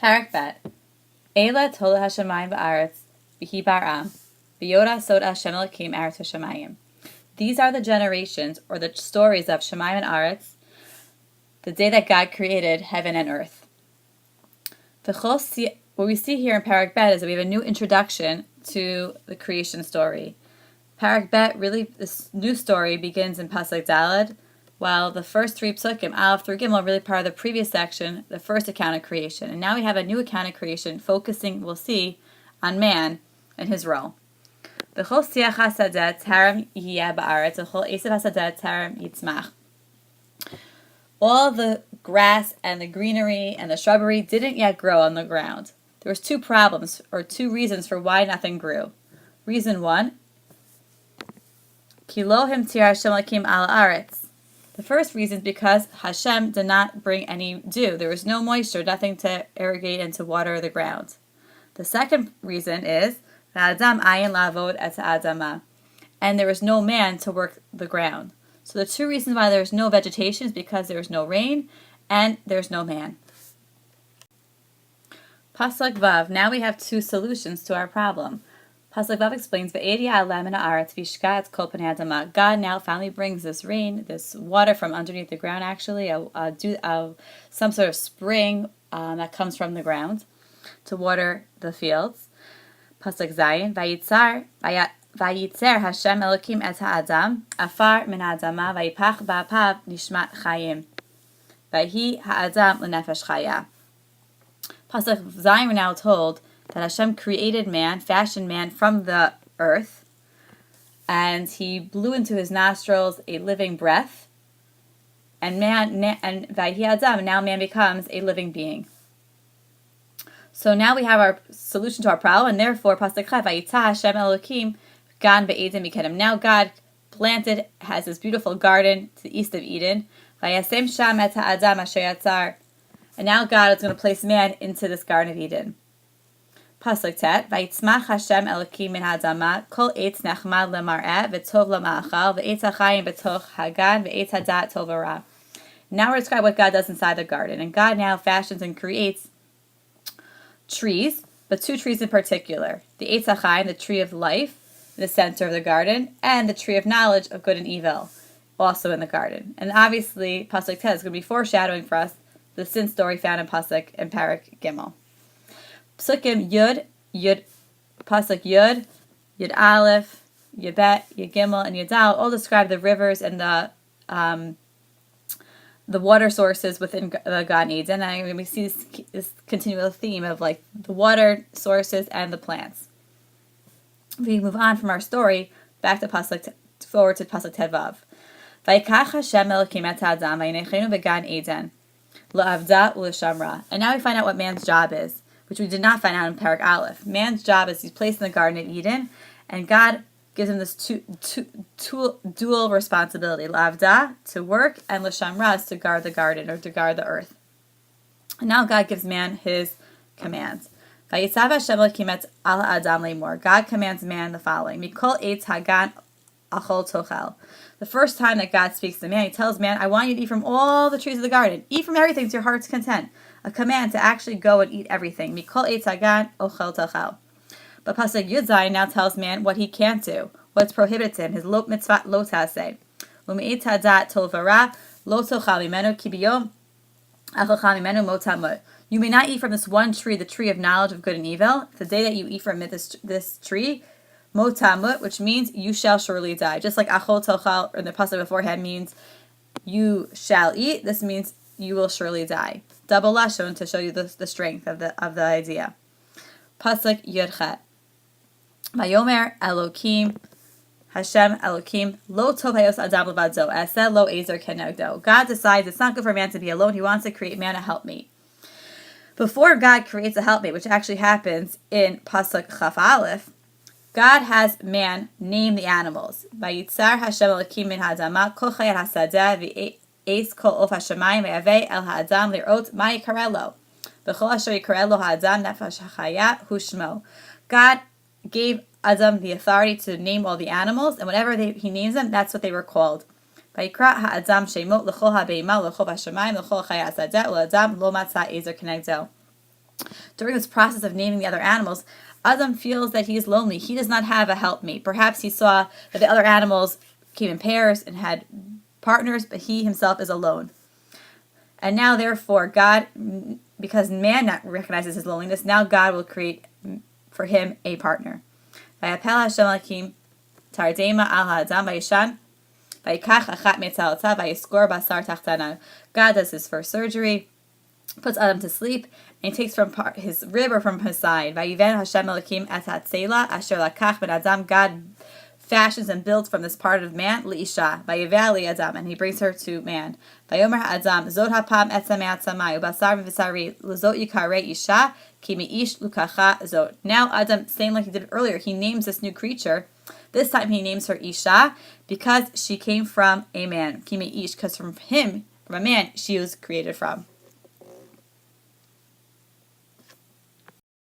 Perek Bet. Eila tola hashamayim ba'aretz v'hi bar'am v'yoda sod Hashem Elokim eretz hashamayim. These are the generations, or the stories of Shemayim and Aretz, the day that God created heaven and earth. What we see here in Perek Bet is that we have a new introduction to the creation story. Perek Bet, really, this new story begins in Pasuk Daled, while the first three psukim, Aleph through Gimel, are really part of the previous section, the first account of creation. And now we have a new account of creation focusing, we'll see, on man and his role. All the grass and the greenery and the shrubbery didn't yet grow on the ground. There was two problems, or two reasons for why nothing grew. Reason one, Kilohim tir Hashem Elokim al aretz. The first reason is because Hashem did not bring any dew. There was no moisture, nothing to irrigate and to water the ground. The second reason is Adam ayin lavod et adama, and there was no man to work the ground. So the two reasons why there's no vegetation is because there's no rain and there's no man. Pasuk Vav. Now we have two solutions to our problem. Pasuk Vav explains, God now finally brings this rain, this water from underneath the ground, actually, some sort of spring that comes from the ground to water the fields. Pasuk Zayin, Vayitzer Hashem Elokim et ha'adam, afar min ha'adama, vayipach ba'apav nishmat chayim. Vayhi ha'adam l'nefesh chaya. Pasuk Zayin, we're now told that Hashem created man, fashioned man from the earth, and He blew into his nostrils a living breath, and Vayhi Adam, now man becomes a living being. So now we have our solution to our problem, and therefore, Pasuk Chet, Vayitza Hashem Elokim gan be'edem mikedem. Now God has this beautiful garden to the east of Eden. Vayasem sham et ha'adam asher yatzar. And now God is going to place man into this Garden of Eden. Pasuk Tet, Vayitzmach Hashem Elokim min ha'adama, kol eitz nechmad lemar'eh, v'tov lema'achal, v'eitz ha'chayim b'toch hagan, v'eitz hadat tov v'ra. Now we're describing what God does inside the garden. And God now fashions and creates trees, but two trees in particular. The eitz ha'chayim, the tree of life, in the center of the garden, and the tree of knowledge of good and evil, also in the garden. And obviously, Pasuk Tet is going to be foreshadowing for us the sin story found in Pasuk and Perek Gimel. Psukim Yud, Pasuk Yud, Yud Aleph, Yud Bet, Yud Gimel, and Yud Dal all describe the rivers and the water sources within the Gan Eden. And we see this continual theme of like the water sources and the plants. We move on from our story back to Pasuk, forward to Pasuk Tevav. Vayikach Hashem Elokim et ha'adam vayinechenu began Eden la'avda u'lishamra. And now we find out what man's job is, which we did not find out in Perek Aleph. Man's job is he's placed in the Garden of Eden, and God gives him this dual responsibility: la'avda, to work, and l'shamra, to guard the garden or to guard the earth. And now God gives man his commands. Vayitzav Hashem Elokim et al ha'adam le'mor. God commands man the following: Mikol eitz hagan achol tochel. The first time that God speaks to man, He tells man, I want you to eat from all the trees of the garden. Eat from everything to your heart's content. A command to actually go and eat everything. Mikol eitz hagan ochel tochel. But Pasuk Yud Zayin now tells man what he can't do, what's prohibited to him, his mitzvah lo taseh. U'me'et hadat tov v'ra lo tochal mimenu ki biyom achal mimenu mot hamut. You may not eat from this one tree, the tree of knowledge of good and evil. The day that you eat from this tree, mot hamut, which means you shall surely die. Just like achol tochal in the pasuk beforehand means you shall eat, this means you will surely die. Double lashon to show you the strength of the idea. Pasuk Yud Chet. Vayomer Elokim Hashem Elokim lo tov hayos adam levado aseh lo ezer kenegdo. God decides it's not good for man to be alone. He wants to create man a helpmate. Before God creates a helpmate, which actually happens in Pasuk Chaf Aleph, God has man name the animals. Vayitzar Hashem Elokim min ha'adama kol chayat hasadeh v'eis kol of hashamayim ve'avei el ha'adam lirot ma yikareh lo. V'chol asher yikareh lo ha'adam nefesh hachaya hu shmo. God gave Adam the authority to name all the animals, and whenever he names them, that's what they were called. Vayikra ha'adam shemot l'chol ha'beima l'chol ha'shamayim l'chol chayat hasadeh u'adam lo matzah ezer kenegdo. During this process of naming the other animals, Adam feels that he is lonely. He does not have a helpmate. Perhaps he saw that the other animals came in pairs and had partners, but he himself is alone. And now, therefore, God, because man not recognizes his loneliness, now God will create for him a partner. God does his first surgery, puts Adam to sleep, and he takes from his rib or from his side. God fashions and builds from this part of man Leisha, Adam, and he brings her to man. Vayomer Adam, Zod hapam etzem me'atzamai, ubasar v'visari, l'zot yikarei isha, ki me'ish lukacha zot. Now Adam, same like he did earlier, he names this new creature. This time he names her Isha because she came from a man. Ki me'ish, because from him, from a man, she was created from.